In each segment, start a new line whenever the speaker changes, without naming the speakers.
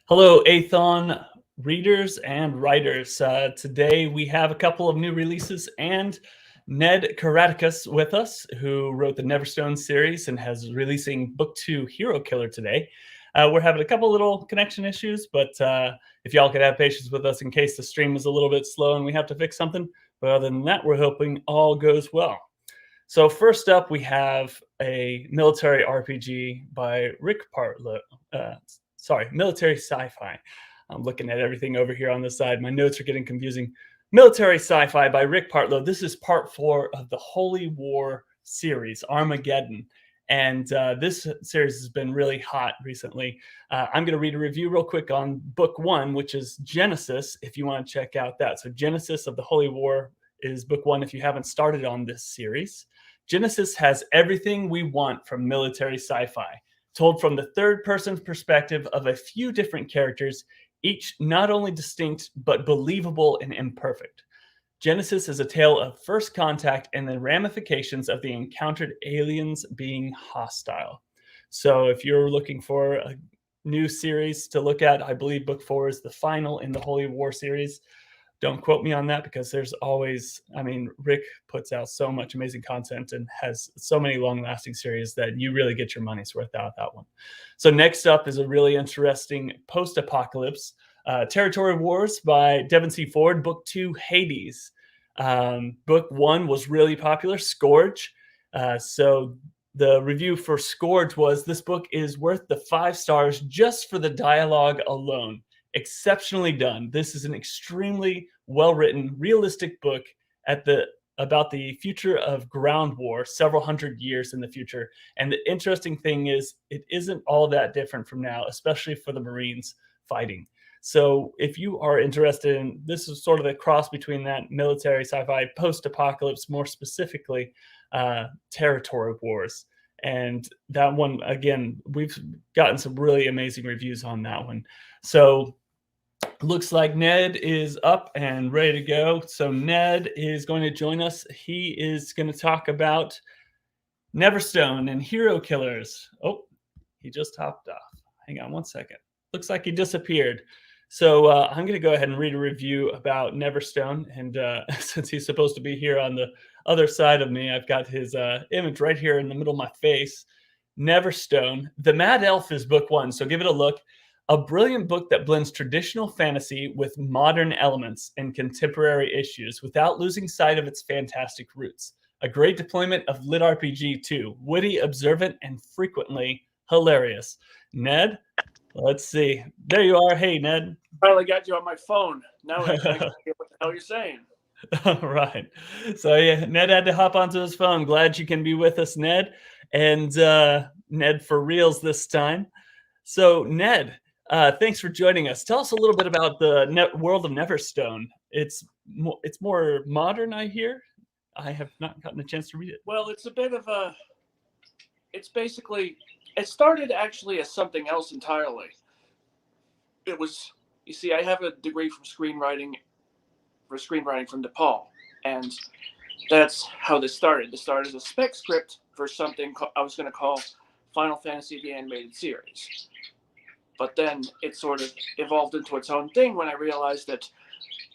Hello, Athon readers and writers. Today we have a couple of new releases and Ned Caratacus with us, who wrote the Neverstone series and has releasing book 2 Hero Killer today. We're having a couple little connection issues, but if y'all could have patience with us in case the stream is a little bit slow and we have to fix something. But other than that, we're hoping all goes well. So first up, we have a military RPG by Rick Partlow. Military sci-fi. I'm looking at everything over here on the side. My notes are getting confusing. Military sci-fi by Rick Partlow. This is part 4 of the Holy War series, Armageddon. And this series has been really hot recently. I'm going to read a review real quick on book 1, which is Genesis, if you want to check out that. So Genesis of the Holy War is book 1 if you haven't started on this series. Genesis has everything we want from military sci-fi, told from the third-person perspective of a few different characters, each not only distinct, but believable and imperfect. Genesis is a tale of first contact and the ramifications of the encountered aliens being hostile. So if you're looking for a new series to look at, I believe book 4 is the final in the Holy War series. Don't quote me on that because there's always, Rick puts out so much amazing content and has so many long-lasting series that you really get your money's worth out of that one. So next up is a really interesting post-apocalypse, Territory Wars by Devin C. Ford, book 2, Hades. Book 1 was really popular, Scourge. So the review for Scourge was, this book is worth the 5 stars just for the dialogue alone. Exceptionally done. This is an extremely well-written, realistic book about the future of ground war, several hundred years in the future. And the interesting thing is, it isn't all that different from now, especially for the Marines fighting. So if you are interested in, this is sort of the cross between that military sci-fi, post-apocalypse, more specifically, Territory Wars. And that one, again, we've gotten some really amazing reviews on that one. So looks like Ned is up and ready to go. So Ned is going to join us. He is going to talk about Neverstone and Hero Killers. Oh, he just hopped off. Hang on one second. Looks like he disappeared. So I'm going to go ahead and read a review about Neverstone. And since he's supposed to be here on the other side of me, I've got his image right here in the middle of my face. Neverstone. The Mad Elf is book 1, so give it a look. A brilliant book that blends traditional fantasy with modern elements and contemporary issues without losing sight of its fantastic roots. A great deployment of lit RPG too. Witty, observant, and frequently hilarious. Ned, let's see. There you are. Hey, Ned.
Finally got you on my phone. Now I can hear what the hell you're saying.
All right. So yeah, Ned had to hop onto his phone. Glad you can be with us, Ned. And Ned for reals this time. So Ned, thanks for joining us. Tell us a little bit about the world of Neverstone. It's more modern, I hear. I have not gotten a chance to read it.
Well, it's a bit of a... It's basically... It started actually as something else entirely. It was... You see, I have a degree from screenwriting from DePaul, and that's how this started. This started as a spec script for something I was going to call Final Fantasy the Animated Series. But then it sort of evolved into its own thing when I realized that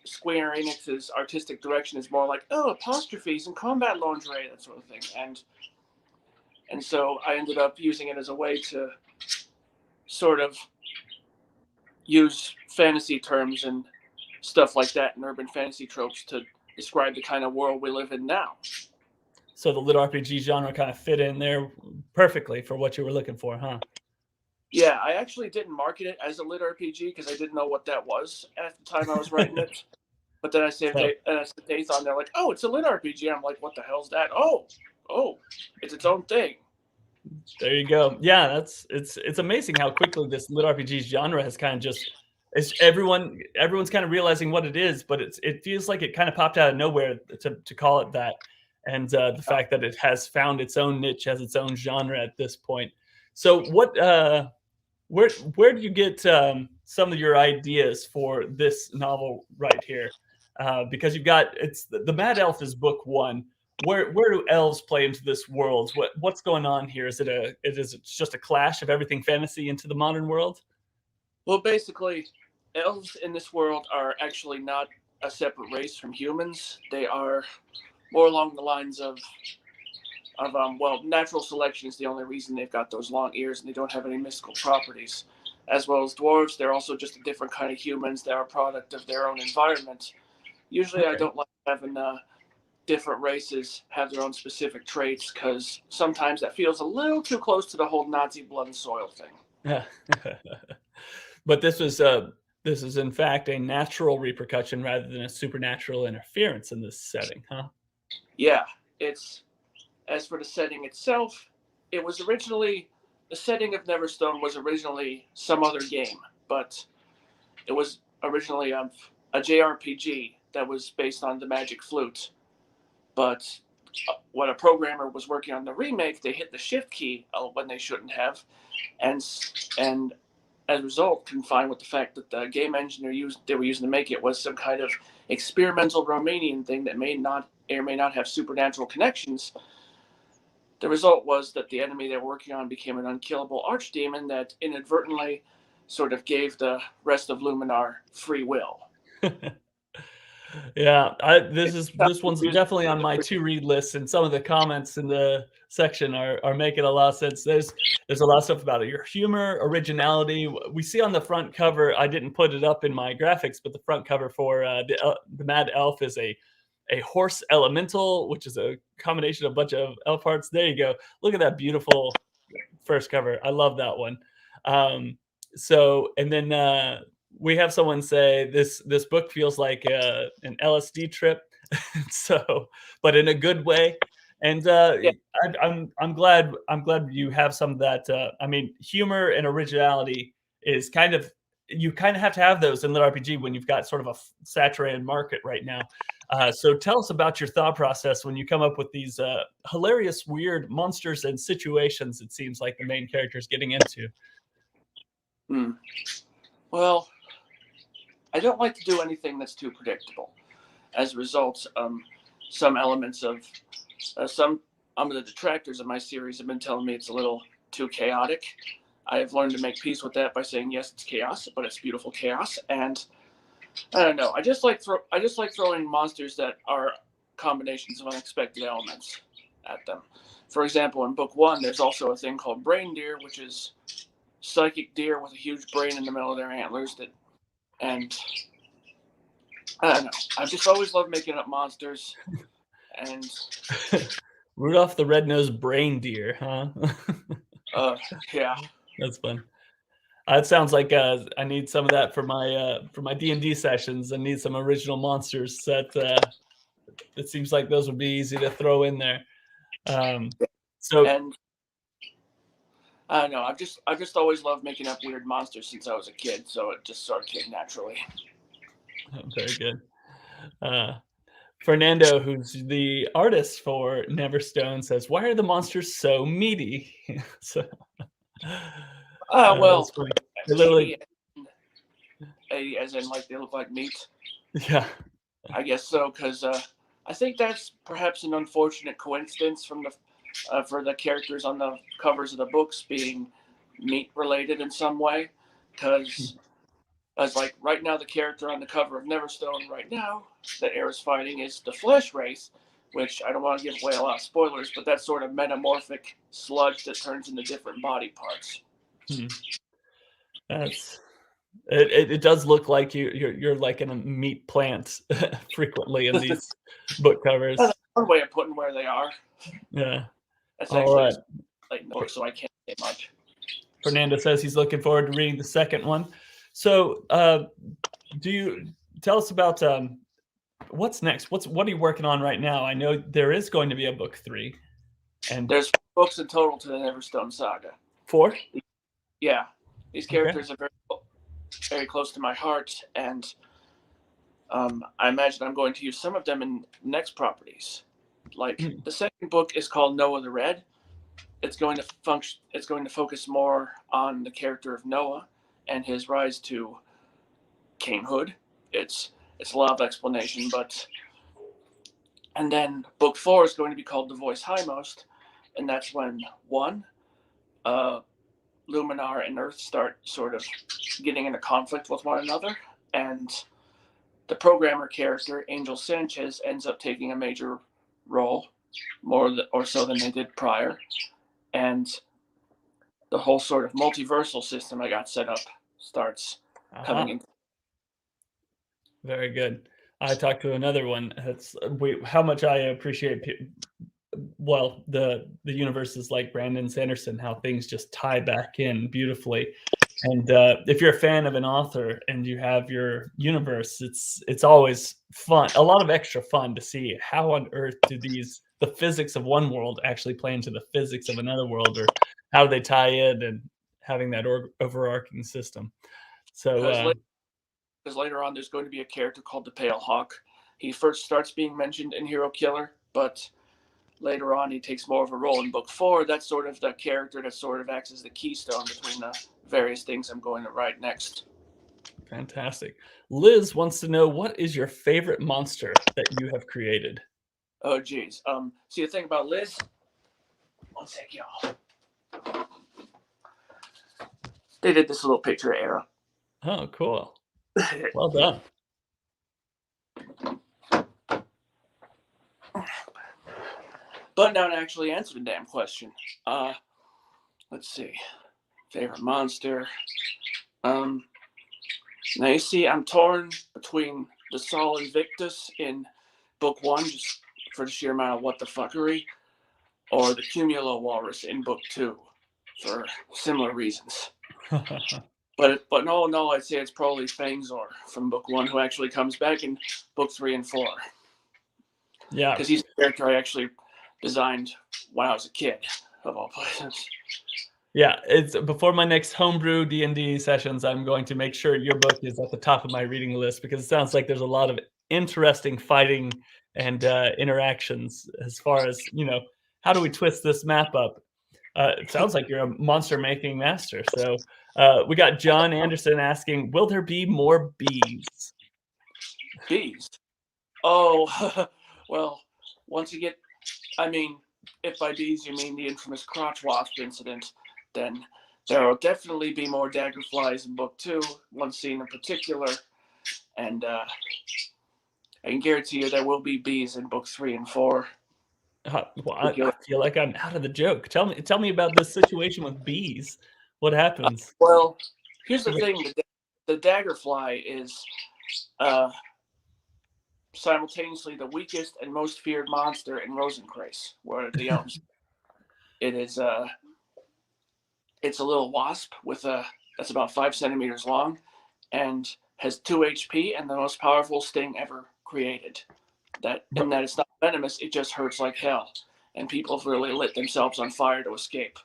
Square Enix's artistic direction is more like, apostrophes and combat lingerie, that sort of thing. And so I ended up using it as a way to sort of use fantasy terms and stuff like that and urban fantasy tropes to describe the kind of world we live in now.
So the lit RPG genre kind of fit in there perfectly for what you were looking for, huh?
Yeah, I actually didn't market it as a lit RPG because I didn't know what that was at the time I was writing it. But then I saved dates on there like, it's a lit RPG. I'm like, what the hell's that? Oh, it's its own thing.
There you go. Yeah, it's amazing how quickly this lit RPG genre has kind of just everyone's kind of realizing what it is, but it feels like it kind of popped out of nowhere to call it that. And the fact that it has found its own niche as its own genre at this point. So what where do you get some of your ideas for this novel right here? Because you've got the Mad Elf is book 1. Where do elves play into this world? What's going on here? Is it just a clash of everything fantasy into the modern world?
Well, basically, elves in this world are actually not a separate race from humans. They are more along the lines of natural selection is the only reason they've got those long ears, and they don't have any mystical properties. As well as dwarves, they're also just a different kind of humans. They're a product of their own environment. Usually, I
Okay.
don't like having different races have their own specific traits because sometimes that feels a little too close to the whole Nazi blood and soil thing.
Yeah. But this is in fact a natural repercussion rather than a supernatural interference in this setting, huh?
Yeah, it's as for the setting itself, it was originally the setting of Neverstone was originally some other game, but it was originally a JRPG that was based on the Magic Flute. But when a programmer was working on the remake, they hit the shift key when they shouldn't have, and and as a result, confined with the fact that the game engine they were using to make it was some kind of experimental Romanian thing that may not have supernatural connections. The result was that the enemy they were working on became an unkillable archdemon that inadvertently sort of gave the rest of Luminar free will.
Yeah,
It's
this one's
confusing.
definitely on my to read list, and some of the comments in the section are making a lot of sense. There's a lot of stuff about your humor, originality. We see on the front cover. I didn't put it up in my graphics, but the front cover for the Mad Elf is a horse elemental, which is a combination of a bunch of elf parts. There you go. Look at that beautiful first cover. I love that one. Um, and then we have someone say this book feels like an LSD trip, so but in a good way. And
Yeah,
I'm glad you have some of that. I mean, humor and originality is kind of you kind of have to have those in lit RPG when you've got sort of a saturated market right now. So tell us about your thought process when you come up with these hilarious, weird monsters and situations. It seems like the main character is getting into.
hmm. Well, I don't like to do anything that's too predictable. As a result, some elements of some of the detractors of my series have been telling me it's a little too chaotic. I have learned to make peace with that by saying yes, it's chaos, but it's beautiful chaos. And I don't know. I just like throwing monsters that are combinations of unexpected elements at them. For example, in book one, there's also a thing called brain deer, which is psychic deer with a huge brain in the middle of their antlers. And I don't know. I've just always loved making up monsters, and
Rudolph the Red-Nosed Brain Deer, huh?
yeah,
That's fun. It sounds like I need some of that for my D&D sessions. I need some original monsters that it seems like those would be easy to throw in there. Um, so
and I don't know. I've just always loved making up weird monsters since I was a kid, so it just sort of came naturally.
very good. Uh, Fernando, who's the artist for Neverstone, says, "Why are the monsters so meaty?" So
Well,
that's funny. They
meaty,
literally,
as in like they look like meat.
yeah.
I guess so, because I think that's perhaps an unfortunate coincidence for the characters on the covers of the books being meat related in some way, because as like right now the character on the cover of Neverstone right now that Aerith's fighting is the flesh race, which I don't want to give away a lot of spoilers, but that sort of metamorphic sludge that turns into different body parts.
Hmm. That's it does look like you're like in a meat plant frequently in these book
That's
covers.
one way of putting where they are.
Yeah.
That's
All
actually
right.
just like no, so I can't say much.
Fernando says he's looking forward to reading the second one. So, do you tell us about what's next? What are you working on right now? I know there is going to be a book 3 and
There's 4 books in total to the Neverstone saga.
4.
Yeah, these
Okay.
characters are very close to my heart, and I imagine I'm going to use some of them in next properties. Like
Hmm.
the second book is called Noah the Red. It's going to function. It's going to focus more on the character of Noah and his rise to kinghood. It's a lot of explanation, but and then book 4 is going to be called The Voice Highmost, and that's when one, uh, Luminar and Earth start sort of getting into conflict with one another, and the programmer character Angel Sanchez ends up taking a major role, more or so than they did prior, and the whole sort of multiversal system I got set up starts coming in.
Very good. I talked to another one. That's how much I appreciate. The universe is like Brandon Sanderson, how things just tie back in beautifully. And if you're a fan of an author and you have your universe, it's always fun, a lot of extra fun to see how on earth do the physics of one world actually play into the physics of another world, or how do they tie in, and having that overarching system. So
because later on there's going to be a character called the Pale Hawk. He first starts being mentioned in Hero Killer, but later on he takes more of a role in book 4. That's sort of the character that sort of acts as the keystone between the various things I'm going to write next.
Fantastic. Liz wants to know, what is your favorite monster that you have created?
Oh geez. See, the thing about Liz, one sec, y'all. They did this little picture era.
Oh, cool. Well done.
But now to actually answer the damn question. Let's see. Favorite monster. Now you see, I'm torn between the Sol Invictus in book 1, just for the sheer amount of what the fuckery, or the Cumulo Walrus in book 2, for similar reasons. But no, I'd say it's probably Fangzor from book 1, who actually comes back in book 3 and 4.
Yeah,
because he's a character I actually designed when I was a kid, of all places.
Yeah, it's before my next homebrew D&D sessions, I'm going to make sure your book is at the top of my reading list, because it sounds like there's a lot of interesting fighting and interactions as far as, how do we twist this map up? It sounds like you're a monster making master. So we got John Anderson asking, will there be more bees?
Bees? Oh, well, once you get, if by bees you mean the infamous crotch wasp incident, then there will definitely be more daggerflies in book 2, one scene in particular, and I can guarantee you there will be bees in book 3 and 4.
Well, I feel like I'm out of the joke. Tell me about this situation with bees. What happens?
Well, here's the thing: the daggerfly is simultaneously the weakest and most feared monster in Rosencrantz, where the elves. It is it's a little wasp that's about 5 centimeters long, and has 2 HP and the most powerful sting ever created. And that it's not venomous; it just hurts like hell, and people have really lit themselves on fire to escape.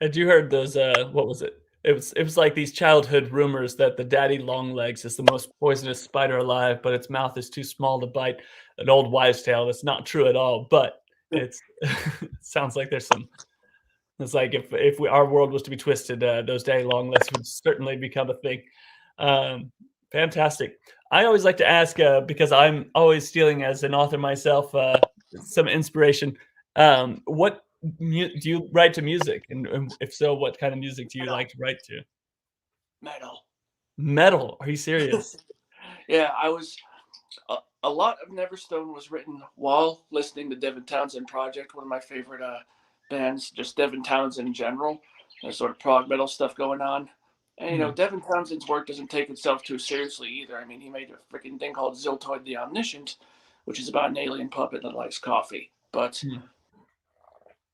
Had you heard those? What was it? It was like these childhood rumors that the daddy longlegs is the most poisonous spider alive, but its mouth is too small to bite. An old wives' tale that's not true at all, but it sounds like there's some. It's like if our world was to be twisted, those daddy longlegs would certainly become a thing. Fantastic. I always like to ask, because I'm always stealing as an author myself, some inspiration. What do you write to music? And if so, what kind of music do you like to write to?
Metal.
Metal? Are you serious?
Yeah, I was. A lot of Neverstone was written while listening to Devin Townsend Project, one of my favorite bands, just Devin Townsend in general. There's sort of prog metal stuff going on. And, Devin Townsend's work doesn't take itself too seriously either. I mean, he made a freaking thing called Ziltoid the Omniscient, which is about an alien puppet that likes coffee. But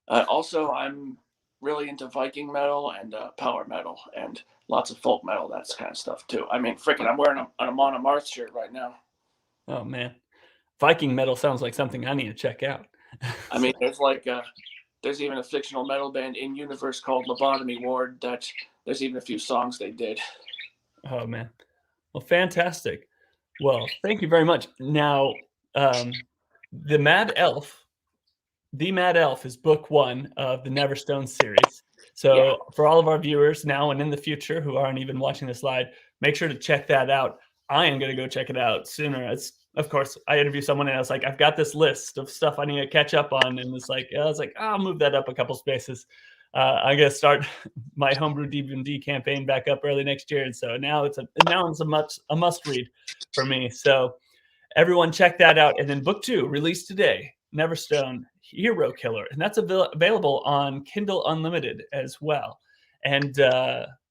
also, I'm really into Viking metal and power metal and lots of folk metal, that kind of stuff, too. I mean, I'm wearing a Mon Amarth shirt right now.
Oh, man. Viking metal sounds like something I need to check out.
I mean, there's even a fictional metal band in universe called Lobotomy Ward that there's even a few songs they did.
Oh, man. Well, fantastic. Well, thank you very much. Now, The Mad Elf is book 1 of the Neverstone series. So for all of our viewers now and in the future who aren't even watching this live, make sure to check that out. I am going to go check it out sooner. Of course, I interviewed someone and I was like, I've got this list of stuff I need to catch up on. And it's like, I'll move that up a couple spaces. I'm gonna start my homebrew D&D campaign back up early next year, and so now it's a must read for me. So everyone check that out. And then book 2 released today, Neverstone Hero Killer, and that's available on Kindle Unlimited as well. And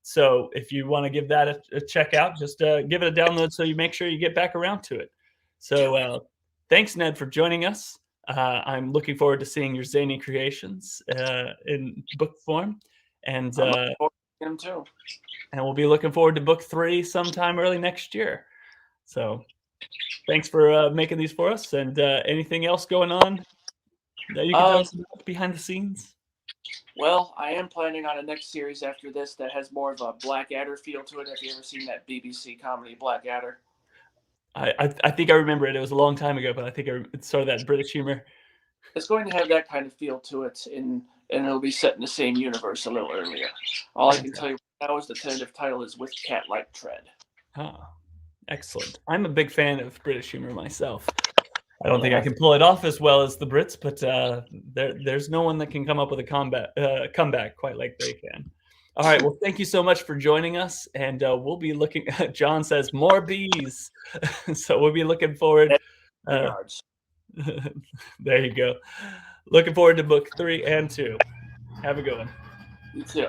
so if you want to give that a check out, just give it a download so you make sure you get back around to it. So thanks, Ned, for joining us. I'm looking forward to seeing your zany creations in book form, and
him too.
And we'll be looking forward to book 3 sometime early next year. So thanks for making these for us. And anything else going on that you can tell us about behind the scenes?
Well, I am planning on a next series after this that has more of a Blackadder feel to it. Have you ever seen that BBC comedy Blackadder?
I think I remember it. It was a long time ago, but I think it's sort of that British humor.
It's going to have that kind of feel to it, and it'll be set in the same universe a little earlier. All I can tell you now is the tentative title is With Cat-Like Tread.
Oh, excellent. I'm a big fan of British humor myself. I don't think I can pull it off as well as the Brits, but there's no one that can come up with a comeback quite like they can. All right. Well, thank you so much for joining us, and we'll be looking. John says more bees, so we'll be looking forward. There you go. Looking forward to book 3 and 2. Have a good one.
You too.